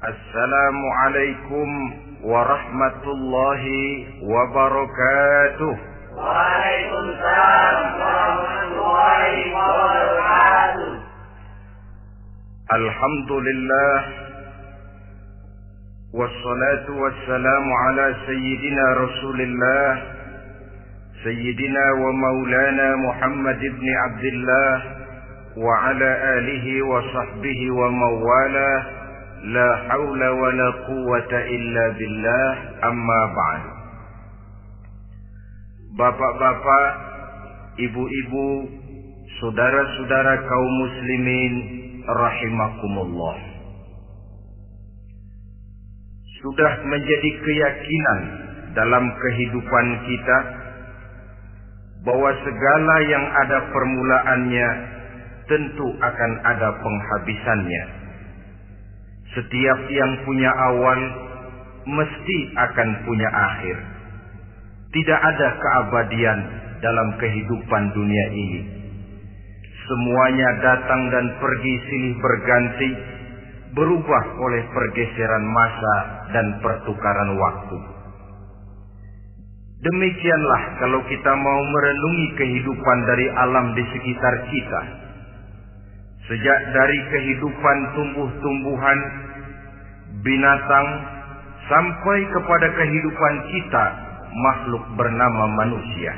Assalamualaikum warahmatullahi wabarakatuh. Waalaikumsalam warahmatullahi wabarakatuh. Alhamdulillah, wassalatu wassalamu ala sayyidina Rasulillah, sayyidina wa maulana Muhammad ibn Abdullah wa ala alihi wa sahbihi wa mawala. La haula wa la quwwata illa billah, amma ba'd. Bapak-bapak, ibu-ibu, saudara-saudara kaum muslimin rahimakumullah. Sudah menjadi keyakinan dalam kehidupan kita bahwa segala yang ada permulaannya tentu akan ada penghabisannya. Setiap yang punya awal mesti akan punya akhir. Tidak ada keabadian dalam kehidupan dunia ini. Semuanya datang dan pergi silih berganti, berubah oleh pergeseran masa dan pertukaran waktu. Demikianlah kalau kita mau merenungi kehidupan dari alam di sekitar kita. Sejak dari kehidupan tumbuh-tumbuhan, binatang, sampai kepada kehidupan kita, makhluk bernama manusia.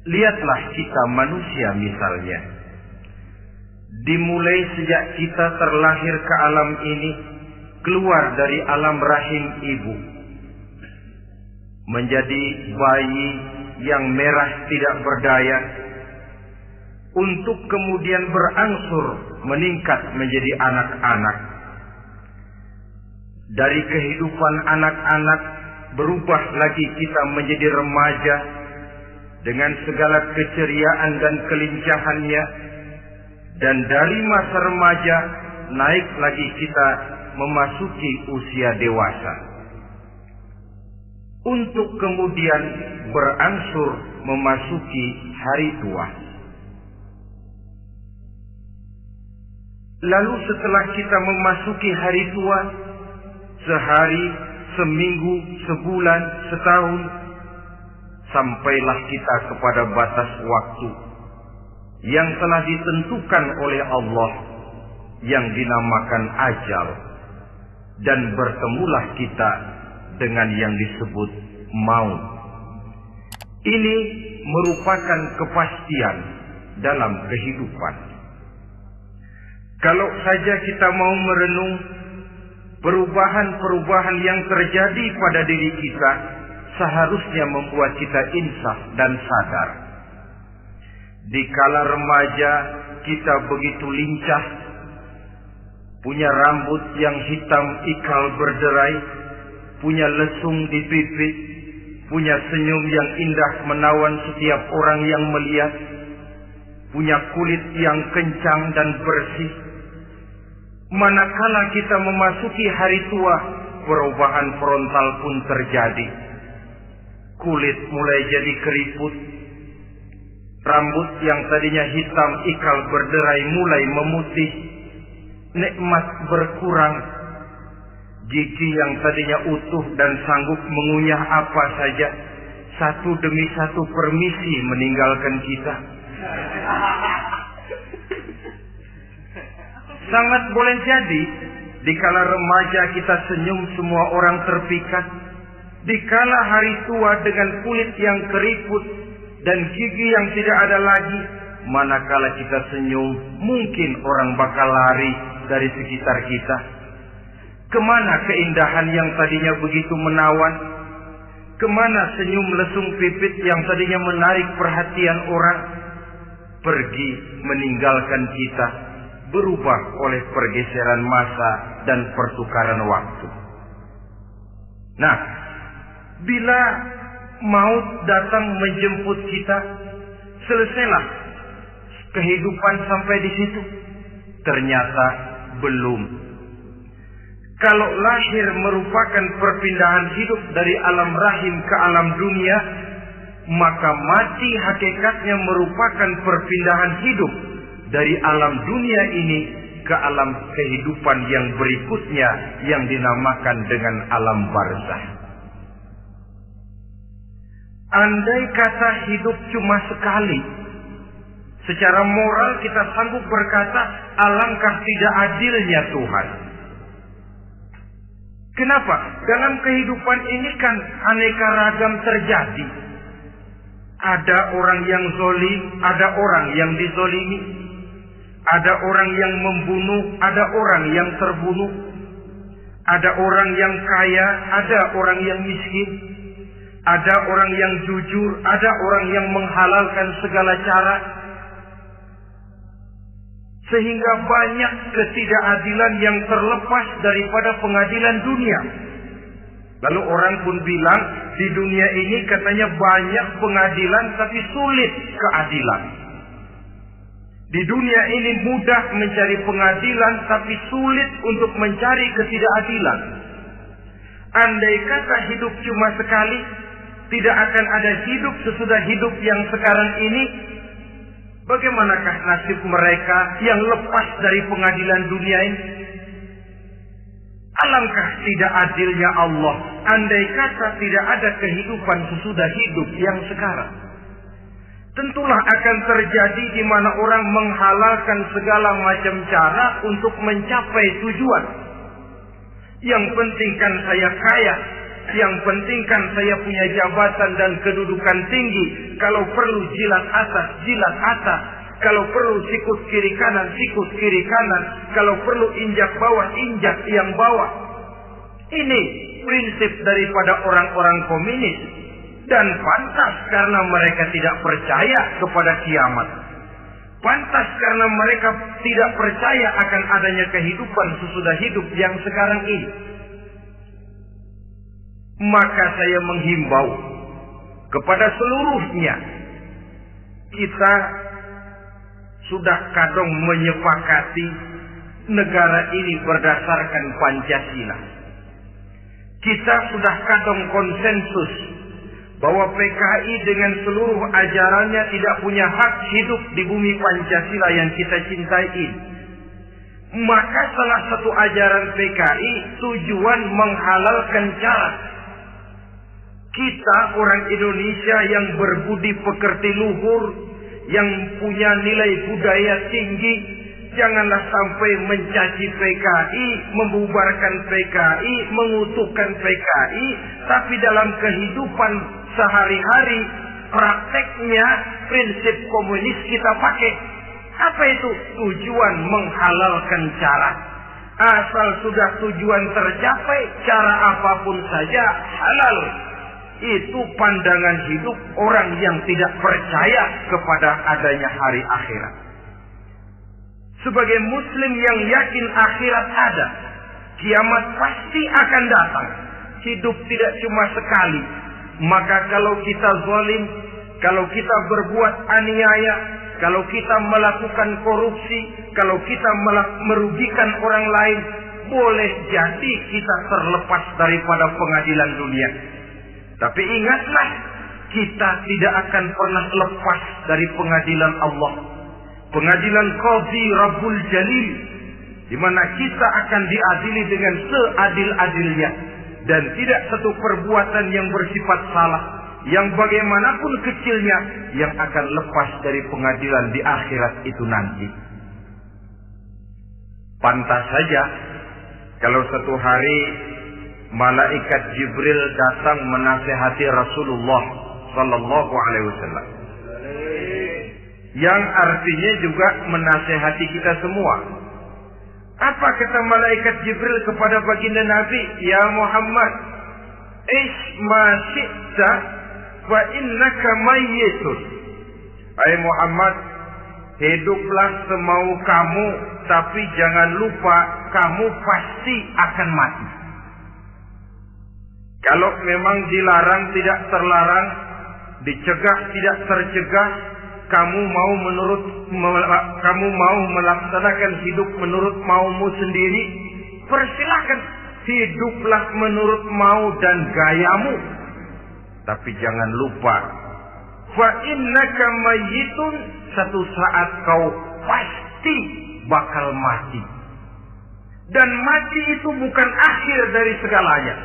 Lihatlah kita manusia misalnya. Dimulai sejak kita terlahir ke alam ini, keluar dari alam rahim ibu, menjadi bayi yang merah tidak berdaya, untuk kemudian berangsur meningkat menjadi anak-anak. Dari kehidupan anak-anak berubah lagi kita menjadi remaja dengan segala keceriaan dan kelincahannya, dan dari masa remaja naik lagi kita memasuki usia dewasa, untuk kemudian berangsur memasuki hari tua. Lalu setelah kita memasuki hari tua, sehari, seminggu, sebulan, setahun, sampailah kita kepada batas waktu yang telah ditentukan oleh Allah, yang dinamakan ajal, dan bertemulah kita dengan yang disebut maut. Ini merupakan kepastian dalam kehidupan. Kalau saja kita mau merenung perubahan-perubahan yang terjadi pada diri kita, seharusnya membuat kita insaf dan sadar. Dikala remaja kita begitu lincah, punya rambut yang hitam ikal berderai, punya lesung di pipi, punya senyum yang indah menawan setiap orang yang melihat, punya kulit yang kencang dan bersih. Manakala kita memasuki hari tua, perubahan frontal pun terjadi. Kulit mulai jadi keriput, rambut yang tadinya hitam ikal berderai mulai memutih, nikmat berkurang, gigi yang tadinya utuh dan sanggup mengunyah apa saja, satu demi satu permisi meninggalkan kita. Sangat boleh jadi, dikala remaja kita senyum semua orang terpikat. Dikala hari tua dengan kulit yang keriput dan gigi yang tidak ada lagi, manakala kita senyum, mungkin orang bakal lari dari sekitar kita. Kemana keindahan yang tadinya begitu menawan? Kemana senyum lesung pipit yang tadinya menarik perhatian orang? Pergi meninggalkan kita, berubah oleh pergeseran masa dan pertukaran waktu. Nah, bila maut datang menjemput kita, selesailah kehidupan sampai di situ? Ternyata belum. Kalau lahir merupakan perpindahan hidup dari alam rahim ke alam dunia, maka mati hakikatnya merupakan perpindahan hidup dari alam dunia ini ke alam kehidupan yang berikutnya yang dinamakan dengan alam barzah. Andai kata hidup cuma sekali, secara moral kita sanggup berkata, alangkah tidak adilnya Tuhan. Kenapa? Dalam kehidupan ini kan aneka ragam terjadi. Ada orang yang zalim, ada orang yang dizalimi. Ada orang yang membunuh, ada orang yang terbunuh. Ada orang yang kaya, ada orang yang miskin. Ada orang yang jujur, ada orang yang menghalalkan segala cara. Sehingga banyak ketidakadilan yang terlepas daripada pengadilan dunia. Lalu orang pun bilang, di dunia ini katanya banyak pengadilan tapi sulit keadilan. Di dunia ini mudah mencari pengadilan tapi sulit untuk mencari ketidakadilan. Andai kata hidup cuma sekali, tidak akan ada hidup sesudah hidup yang sekarang ini. Bagaimanakah nasib mereka yang lepas dari pengadilan dunia ini? Alangkah tidak adilnya Allah, andai kata tidak ada kehidupan sesudah hidup yang sekarang. Tentulah akan terjadi di mana orang menghalalkan segala macam cara untuk mencapai tujuan. Yang penting kan saya kaya, yang penting kan saya punya jabatan dan kedudukan tinggi. Kalau perlu jilat atas, jilat atas. Kalau perlu sikut kiri kanan, sikut kiri kanan. Kalau perlu injak bawah, injak yang bawah. Ini prinsip daripada orang-orang komunis. Dan pantas karena mereka tidak percaya kepada kiamat. Pantas karena mereka tidak percaya akan adanya kehidupan sesudah hidup yang sekarang ini. Maka saya menghimbau kepada seluruhnya, kita sudah kadung menyepakati negara ini berdasarkan Pancasila. Kita sudah kadung konsensus bahwa PKI dengan seluruh ajarannya tidak punya hak hidup di bumi Pancasila yang kita cintai ini. Maka salah satu ajaran PKI tujuan menghalalkan cara. Kita orang Indonesia yang berbudi pekerti luhur, yang punya nilai budaya tinggi, janganlah sampai mencaci PKI, membubarkan PKI, mengutukkan PKI, tapi dalam kehidupan sehari-hari prakteknya prinsip komunis kita pakai. Apa itu? Tujuan menghalalkan cara. Asal sudah tujuan tercapai, cara apapun saja halal. Itu pandangan hidup orang yang tidak percaya kepada adanya hari akhirat. Sebagai muslim yang yakin akhirat ada, kiamat pasti akan datang. Hidup tidak cuma sekali. Maka kalau kita zalim, kalau kita berbuat aniaya, kalau kita melakukan korupsi, kalau kita merugikan orang lain, boleh jadi kita terlepas daripada pengadilan dunia. Tapi ingatlah, kita tidak akan pernah lepas dari pengadilan Allah. Pengadilan Qadhi Rabbul Jalil, di mana kita akan diadili dengan seadil-adilnya. Dan tidak satu perbuatan yang bersifat salah, yang bagaimanapun kecilnya, yang akan lepas dari pengadilan di akhirat itu nanti. Pantas saja kalau satu hari malaikat Jibril datang menasihati Rasulullah sallallahu alaihi wasallam. Yang artinya juga menasihati kita semua. Apa kata malaikat Jibril kepada baginda Nabi? Ya Muhammad, ish ma syi'ta wa innaka mayyitun. Hai Muhammad, hiduplah semau kamu, tapi jangan lupa kamu pasti akan mati. Kalau memang dilarang tidak terlarang, dicegah tidak tercegah, kamu mau melaksanakan hidup menurut maumu sendiri, persilahkan, hiduplah menurut mau dan gayamu. Tapi jangan lupa, fa innaka mayyitun, satu saat kau pasti bakal mati. Dan mati itu bukan akhir dari segalanya.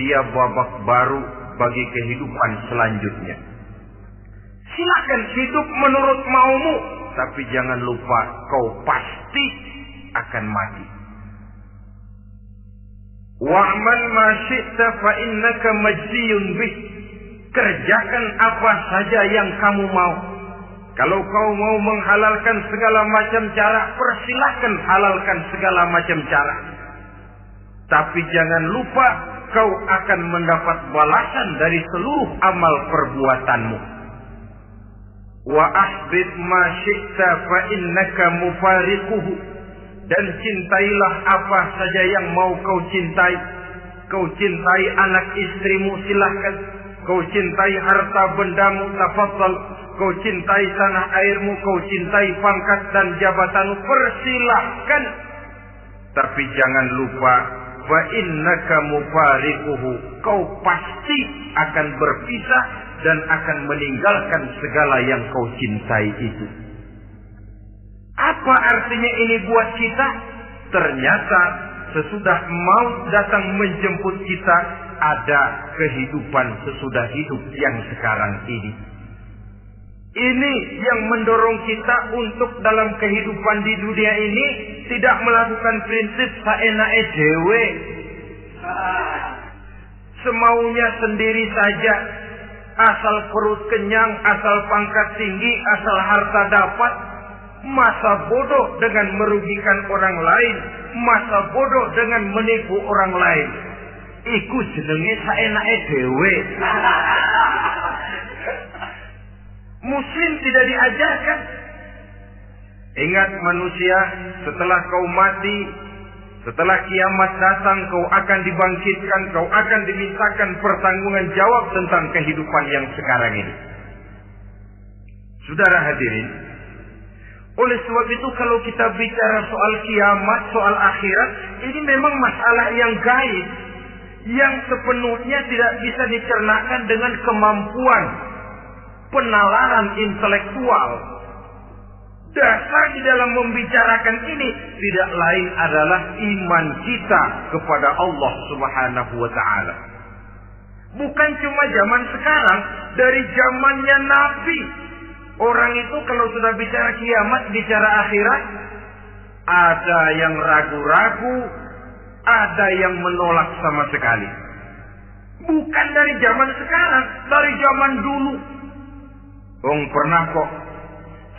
Dia babak baru bagi kehidupan selanjutnya. Silakan hidup menurut maumu, tapi jangan lupa kau pasti akan mati. Wa'mal ma syi'ta fa innaka majziyun bih. Kerjakan apa saja yang kamu mau. Kalau kau mau menghalalkan segala macam cara, persilahkan halalkan segala macam cara. Tapi jangan lupa kau akan mendapat balasan dari seluruh amal perbuatanmu. Wa ahbib ma syi'ta fa innaka mufariquhu. Dan cintailah apa saja yang mau kau cintai. Kau cintai anak istrimu, silahkan. Kau cintai harta bendamu, tafadhal. Kau cintai tanah airmu, kau cintai pangkat dan jabatanmu, persilahkan. Tapi jangan lupa, fa innaka mufariquhu. Kau pasti akan berpisah dan akan meninggalkan segala yang kau cintai itu. Apa artinya ini buat kita? Ternyata sesudah maut datang menjemput kita, ada kehidupan sesudah hidup yang sekarang ini. Ini yang mendorong kita untuk dalam kehidupan di dunia ini tidak melakukan prinsip saenake dhewe, semaunya sendiri saja, asal perut kenyang, asal pangkat tinggi, asal harta dapat. Masa bodoh dengan merugikan orang lain, masa bodoh dengan menipu orang lain. Iku jenenge saenake dhewe. Muslim tidak diajarkan. Ingat manusia, setelah kau mati, setelah kiamat datang, kau akan dibangkitkan, kau akan dimintakan pertanggungan jawab tentang kehidupan yang sekarang ini. Saudara hadirin, oleh sebab itu kalau kita bicara soal kiamat, soal akhirat, ini memang masalah yang gaib, yang sepenuhnya tidak bisa dicernakan dengan kemampuan penalaran intelektual. Dasar di dalam membicarakan ini tidak lain adalah iman kita kepada Allah Subhanahu wa ta'ala. Bukan cuma zaman sekarang, dari zamannya Nabi. Orang itu kalau sudah bicara kiamat, bicara akhirat, ada yang ragu-ragu, ada yang menolak sama sekali. Bukan dari zaman sekarang, dari zaman dulu. Pernah kok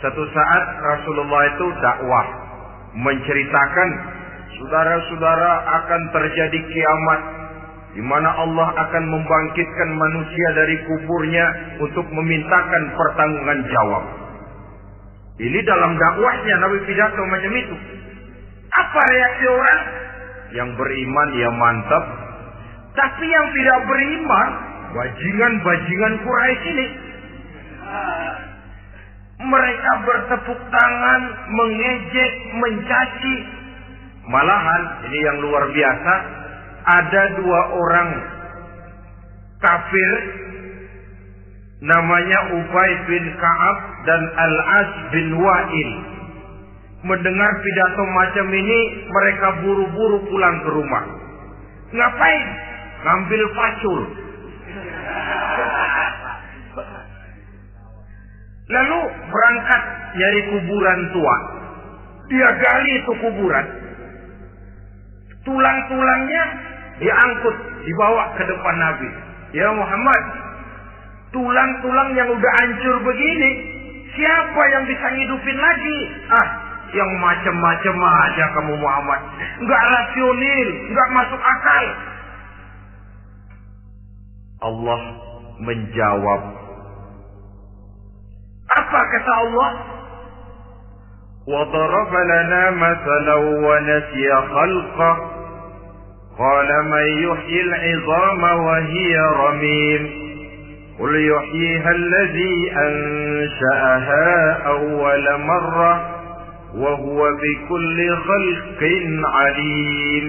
satu saat Rasulullah itu dakwah menceritakan, saudara-saudara, akan terjadi kiamat di mana Allah akan membangkitkan manusia dari kuburnya untuk memintakan pertanggungan jawab. Ini dalam dakwahnya Nabi pidato macam itu. Apa reaksi orang? Yang beriman ya mantap, tapi yang tidak beriman, bajingan-bajingan Quraisy ini, mereka bertepuk tangan, mengejek, mencaci. Malahan ini yang luar biasa, ada dua orang kafir namanya Ubay bin Ka'ab dan Al-As bin Wa'il. Mendengar pidato macam ini, mereka buru-buru pulang ke rumah. Ngapain? Ngambil pacul. Lalu berangkat nyari kuburan tua. Dia gali itu kuburan. Tulang-tulangnya diangkut, dibawa ke depan Nabi. Ya Muhammad, tulang-tulang yang udah hancur begini, siapa yang bisa ngidupin lagi? Yang macam-macam aja kamu Muhammad. Enggak rasional, enggak masuk akal. Allah menjawab. Apa kata Allah? وَضَرَبَ لَنَا مَثَلًا وَنَسِيَ خَلْقَهُ قَالَ مَنْ يُحْيِي الْعِظَامَ وَهِيَ رَمِيمٌ قُلْ يُحْيِيهَا الَّذِي أَنْشَأَهَا أَوَّلَ مَرَّةٍ وَهُوَ بِكُلِّ خَلْقٍ عَلِيمٌ.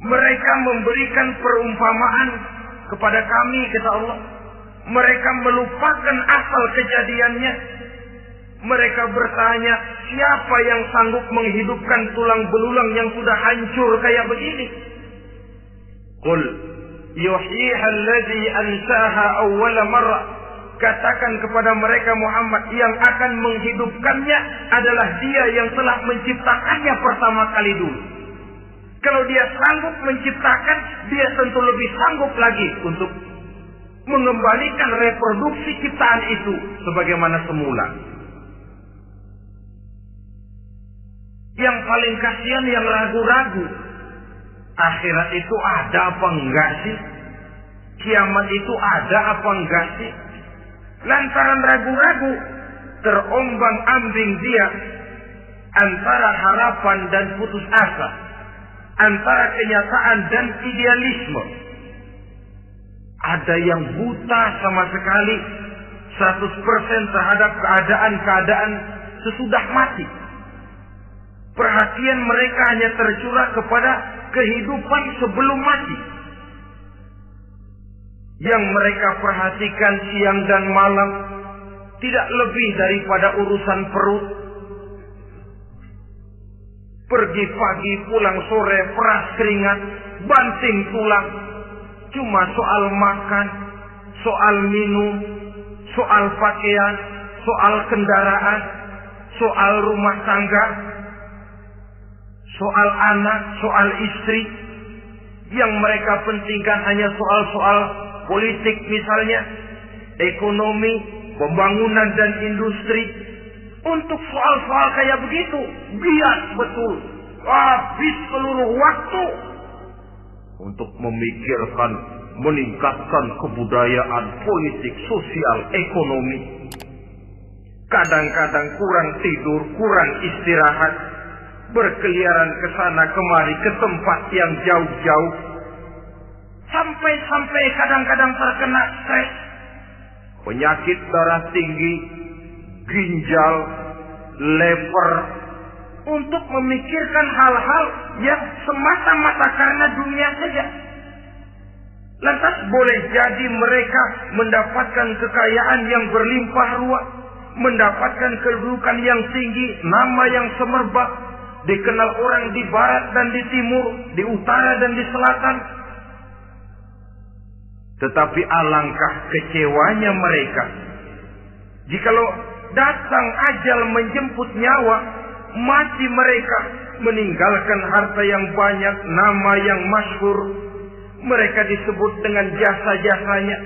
Mereka memberikan perumpamaan kepada kami, kata Allah. Mereka melupakan asal kejadiannya. Mereka bertanya, siapa yang sanggup menghidupkan tulang belulang yang sudah hancur kayak begini? Qul yuhyiha alladhi ansaha awwala marrah. Katakan kepada mereka Muhammad, yang akan menghidupkannya adalah Dia yang telah menciptakannya pertama kali dulu. Kalau Dia sanggup menciptakan, Dia tentu lebih sanggup lagi untuk mengembalikan reproduksi ciptaan itu sebagaimana semula. Yang paling kasihan yang ragu-ragu, akhirat itu ada apa enggak sih? Kiamat itu ada apa enggak sih? Lantaran ragu-ragu, terombang-ambing dia antara harapan dan putus asa, antara kenyataan dan idealisme. Ada yang buta sama sekali 100% terhadap keadaan-keadaan sesudah mati. Perhatian mereka hanya tercurah kepada kehidupan sebelum mati. Yang mereka perhatikan siang dan malam tidak lebih daripada urusan perut. Pergi pagi, pulang sore, peras keringat, banting tulang. Cuma soal makan, soal minum, soal pakaian, soal kendaraan, soal rumah tangga, soal anak, soal istri. Yang mereka pentingkan hanya soal-soal politik misalnya, ekonomi, pembangunan dan industri. Untuk soal-soal kayak begitu, bias betul. Habis seluruh waktu untuk memikirkan, meningkatkan kebudayaan, politik, sosial, ekonomi. Kadang-kadang kurang tidur, kurang istirahat, berkeliaran ke sana kemari ke tempat yang jauh-jauh. Sampai kadang-kadang terkena stres, penyakit darah tinggi, ginjal, lever, untuk memikirkan hal-hal yang semata-mata karena dunia saja. Lantas boleh jadi mereka mendapatkan kekayaan yang berlimpah ruah, mendapatkan kedudukan yang tinggi, nama yang semerbak, dikenal orang di barat dan di timur, di utara dan di selatan. Tetapi alangkah kecewanya mereka jikalau datang ajal menjemput nyawa, mati mereka, meninggalkan harta yang banyak, nama yang masyhur. Mereka disebut dengan jasa-jasanya.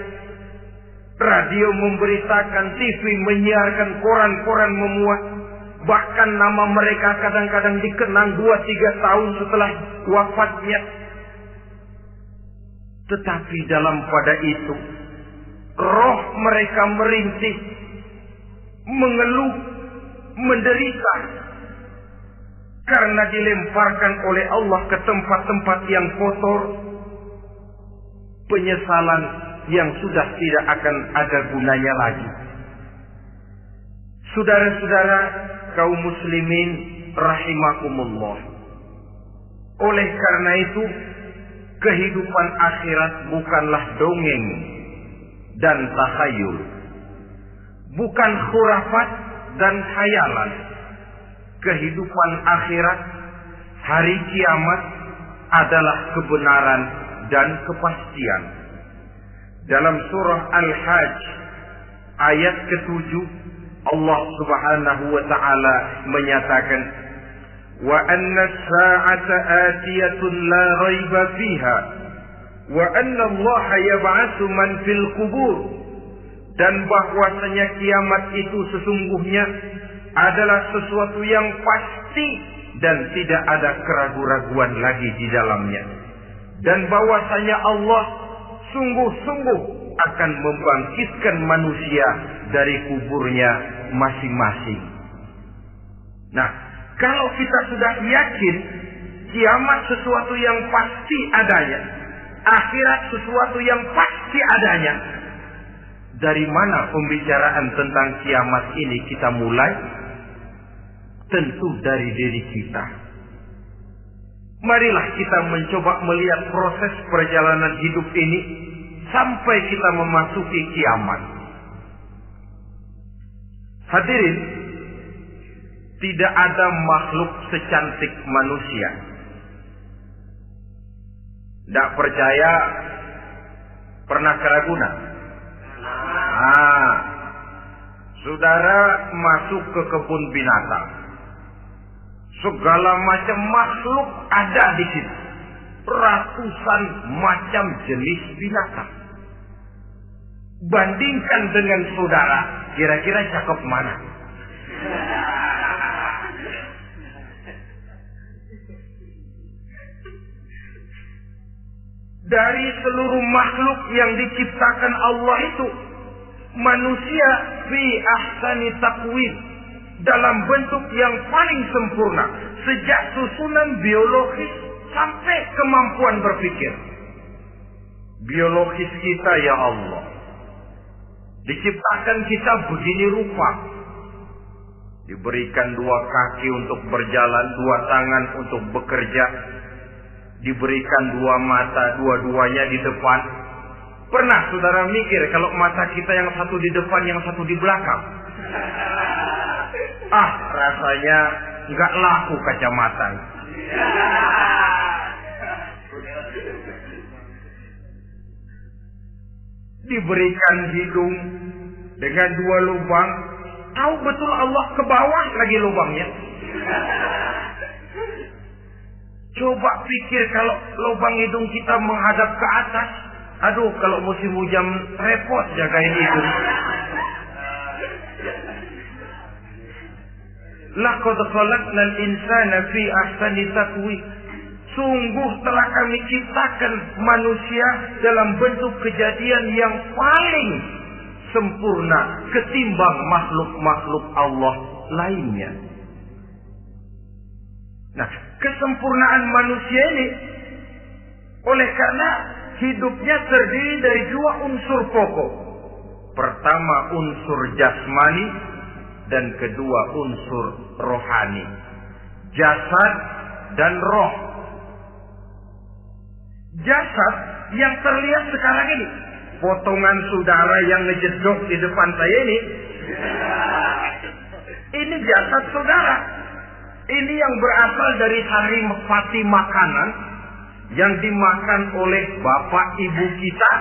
Radio memberitakan, TV menyiarkan, koran-koran memuat. Bahkan nama mereka kadang-kadang dikenang 2-3 tahun setelah wafatnya. Tetapi dalam pada itu, roh mereka merintih, mengeluh, menderita, karena dilemparkan oleh Allah ke tempat-tempat yang kotor. Penyesalan yang sudah tidak akan ada gunanya lagi. Saudara-saudara kaum muslimin rahimakumullah. Oleh karena itu, kehidupan akhirat bukanlah dongeng dan takhayul, bukan khurafat dan khayalan. Kehidupan akhirat, hari kiamat adalah kebenaran dan kepastian. Dalam surah Al-Hajj ayat ke-7, Allah Subhanahu wa taala menyatakan, wa anna as-sa'ata atiyatun la raiba fiha wa anna Allah yab'atsu man fil qubur. Dan bahwasanya kiamat itu sesungguhnya adalah sesuatu yang pasti dan tidak ada keraguan-raguan lagi di dalamnya. Dan bahwasanya Allah sungguh-sungguh akan membangkitkan manusia dari kuburnya masing-masing. Nah, kalau kita sudah yakin kiamat sesuatu yang pasti adanya, akhirat sesuatu yang pasti adanya, dari mana pembicaraan tentang kiamat ini kita mulai? Tentu dari diri kita. Marilah kita mencoba melihat proses perjalanan hidup ini sampai kita memasuki kiamat. Hadirin, tidak ada makhluk secantik manusia. Tidak percaya, pernah ke Ragunan? Saudara masuk ke kebun binatang. Segala macam makhluk ada di situ. Ratusan macam jenis binatang. Bandingkan dengan saudara, kira-kira cakep mana? Dari seluruh makhluk yang diciptakan Allah itu, manusia fi ahsani taqwim, dalam bentuk yang paling sempurna, sejak susunan biologis sampai kemampuan berpikir. Biologis kita, ya Allah, diciptakan kita begini rupa. Diberikan 2 kaki untuk berjalan, 2 tangan untuk bekerja. Diberikan 2 mata, dua-duanya di depan. Pernah saudara mikir kalau mata kita yang satu di depan, yang satu di belakang? Rasanya nggak laku kacamata. Diberikan hidung dengan 2 lubang. Tahu betul Allah ke bawah lagi lubangnya. Coba pikir kalau lubang hidung kita menghadap ke atas. Aduh, kalau musim hujan repot jagain hidung. Laqad khalaqnal insana fi ahsani taqwim. Sungguh telah kami ciptakan manusia dalam bentuk kejadian yang paling sempurna ketimbang makhluk-makhluk Allah lainnya. Nah, kesempurnaan manusia ini oleh karena hidupnya terdiri dari 2 unsur pokok. Pertama unsur jasmani dan kedua unsur rohani. Jasad dan roh. Jasad yang terlihat sekarang ini, potongan saudara yang ngejedok di depan saya ini jasad saudara. Ini yang berasal dari saripati makanan yang dimakan oleh bapak ibu kita.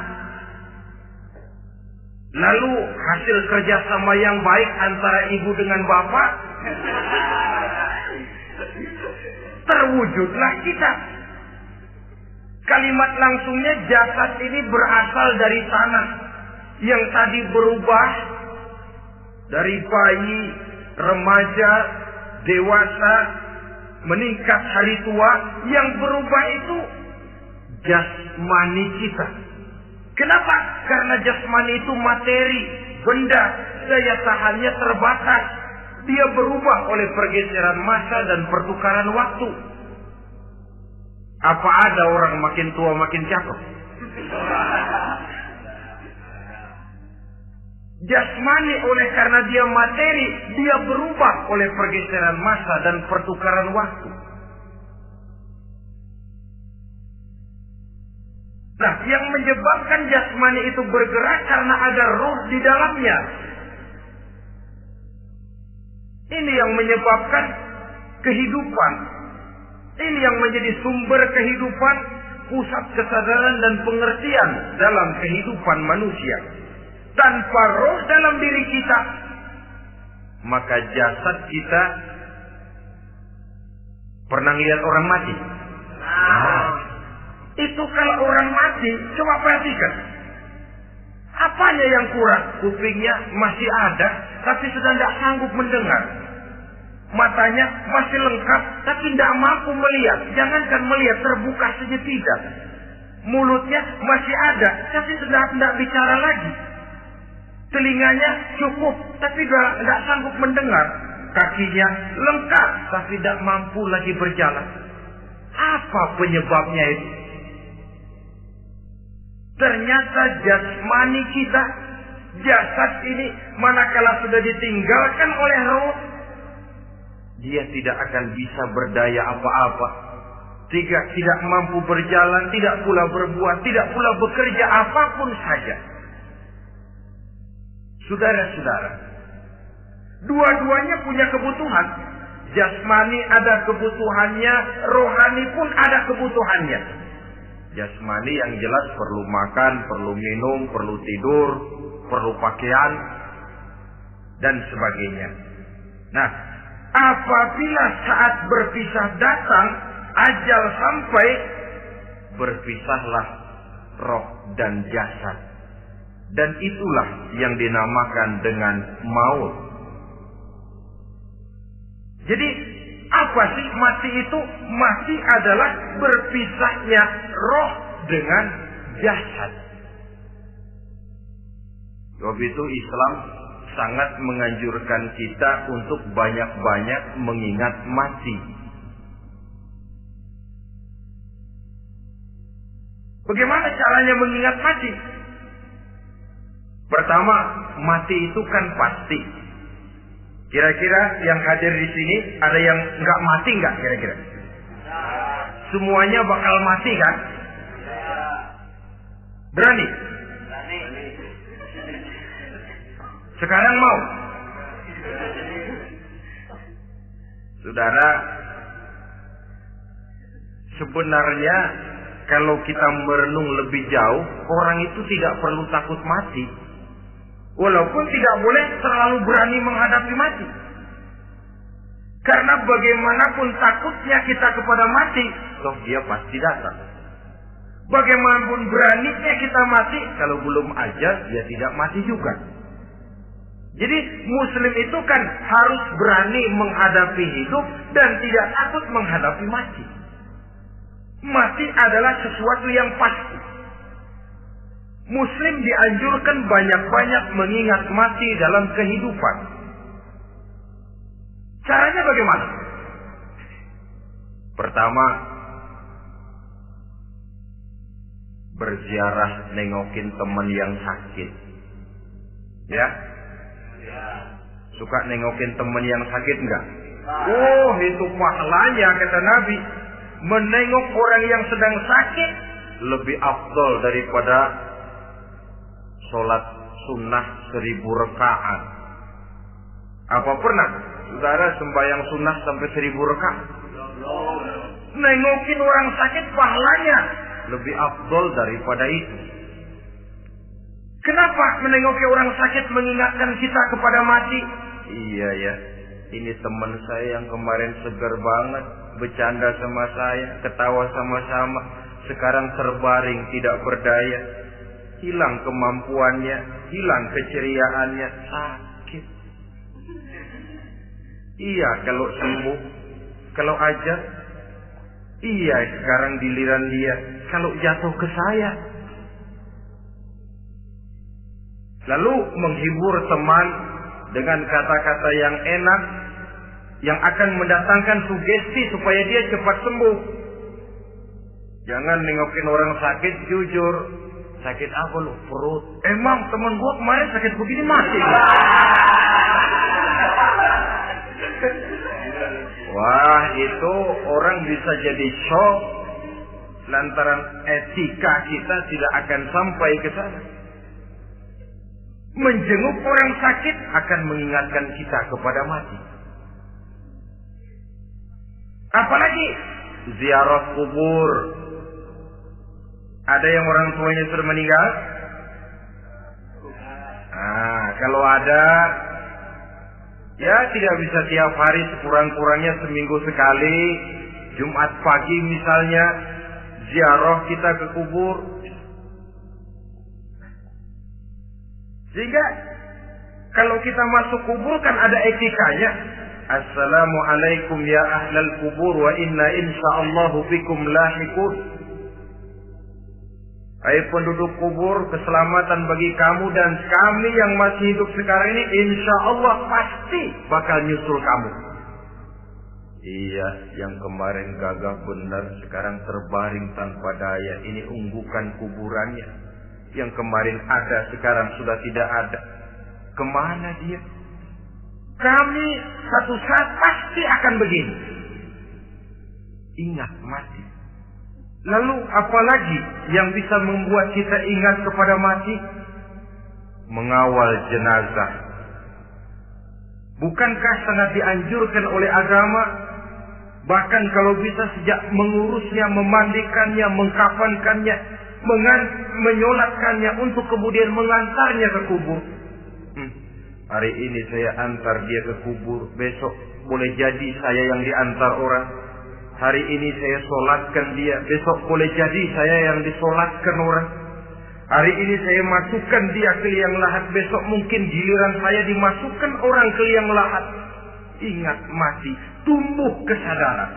Lalu hasil kerjasama yang baik antara ibu dengan bapak, terwujudlah kita. Kalimat langsungnya, jasad ini berasal dari tanah yang tadi berubah dari bayi, remaja, dewasa, meningkat hari tua. Yang berubah itu jasmani kita. Kenapa? Karena jasmani itu materi, benda, daya tahannya terbatas. Dia berubah oleh pergeseran masa dan pertukaran waktu. Apa ada orang makin tua makin cakep? Jasmani oleh karena dia materi, dia berubah oleh pergeseran masa dan pertukaran waktu. Nah, yang menyebabkan jasmani itu bergerak karena ada roh di dalamnya. Ini yang menyebabkan kehidupan. Ini yang menjadi sumber kehidupan, pusat kesadaran dan pengertian dalam kehidupan manusia. Tanpa roh dalam diri kita, maka jasad kita, pernah lihat orang mati? Itu kalau orang mati, coba perhatikan. Apanya yang kurang? Kupingnya masih ada, tapi sudah tidak sanggup mendengar. Matanya masih lengkap, tapi tidak mampu melihat. Jangankan melihat, terbuka saja tidak. Mulutnya masih ada, tapi sudah tidak bicara lagi. Telinganya cukup, tapi tidak sanggup mendengar. Kakinya lengkap, tapi tidak mampu lagi berjalan. Apa penyebabnya itu? Ternyata jasmani kita, jasad ini, manakala sudah ditinggalkan oleh roh, dia tidak akan bisa berdaya apa-apa. Tidak mampu berjalan, tidak pula berbuat, tidak pula bekerja apapun saja. Saudara-saudara, dua-duanya punya kebutuhan. Jasmani ada kebutuhannya, rohani pun ada kebutuhannya. Jasmani yang jelas perlu makan, perlu minum, perlu tidur, perlu pakaian, dan sebagainya. Nah, apabila saat berpisah datang, ajal sampai, berpisahlah roh dan jasad. Dan itulah yang dinamakan dengan maut. Jadi apa sih mati itu? Mati adalah berpisahnya roh dengan jasad. Sebab itu Islam sangat menganjurkan kita untuk banyak-banyak mengingat mati. Bagaimana caranya mengingat mati? Pertama, mati itu kan pasti. Kira-kira yang hadir di sini ada yang nggak mati nggak kira-kira? Semuanya bakal mati kan? Berani? Sekarang mau? Saudara, sebenarnya kalau kita merenung lebih jauh, orang itu tidak perlu takut mati. Walaupun tidak boleh terlalu berani menghadapi mati. Karena bagaimanapun takutnya kita kepada mati, toh dia pasti datang. Bagaimanapun beraninya kita mati, kalau belum ajal dia tidak mati juga. Jadi Muslim itu kan harus berani menghadapi hidup dan tidak takut menghadapi mati. Mati adalah sesuatu yang pasti. Muslim dianjurkan banyak-banyak mengingat mati dalam kehidupan. Caranya bagaimana? Pertama, berziarah nengokin teman yang sakit. Ya? Suka nengokin teman yang sakit enggak? Oh, itu pahalanya kata Nabi. Menengok orang yang sedang sakit lebih afdal daripada sholat sunnah 1000 rakaat. Apa pernah saudara sembahyang sunnah sampai 1000 rakaat? Nengokin orang sakit pahalanya lebih afdal daripada itu. Kenapa menengoki orang sakit mengingatkan kita kepada mati? Iya ya, ini teman saya yang kemarin segar banget, bercanda sama saya, ketawa sama-sama, sekarang terbaring tidak berdaya, hilang kemampuannya, hilang keceriaannya, sakit. Iya kalau sembuh, kalau ajal, iya sekarang giliran dia, kalau jatuh ke saya. Lalu menghibur teman dengan kata-kata yang enak, yang akan mendatangkan sugesti supaya dia cepat sembuh. Jangan nengokin orang sakit, jujur. Sakit apa lu? Perut. Emang teman gua kemarin sakit begini mati. Wah, itu orang bisa jadi shock lantaran etika kita tidak akan sampai ke sana. Menjenguk orang sakit akan mengingatkan kita kepada mati. Apalagi ziarah kubur. Ada yang orang tuanya sudah meninggal? Nah, kalau ada, ya tidak bisa tiap hari, sekurang-kurangnya seminggu sekali, Jumat pagi misalnya, ziarah kita ke kubur. Sehingga kalau kita masuk kubur kan ada etikanya. Assalamualaikum ya ahlal kubur wa inna insyaallahu bikum lahiqun. Hai penduduk kubur, keselamatan bagi kamu dan kami yang masih hidup sekarang ini insyaallah pasti bakal nyusul kamu. Iya, yang kemarin gagah benar sekarang terbaring tanpa daya. Ini unggukan kuburannya. Yang kemarin ada sekarang sudah tidak ada. Kemana dia? Kami satu saat pasti akan begini. Ingat mati. Lalu apalagi yang bisa membuat kita ingat kepada mati? Mengawal jenazah. Bukankah sangat dianjurkan oleh agama? Bahkan kalau bisa sejak mengurusnya, memandikannya, mengkafankannya, menyolatkannya untuk kemudian mengantarnya ke kubur. Hari ini saya antar dia ke kubur, besok boleh jadi saya yang diantar orang. Hari ini saya solatkan dia, besok boleh jadi saya yang disolatkan orang. Hari ini saya masukkan dia ke liang lahat, besok mungkin giliran saya dimasukkan orang ke liang lahat. Ingat, mati, tumbuh kesadaran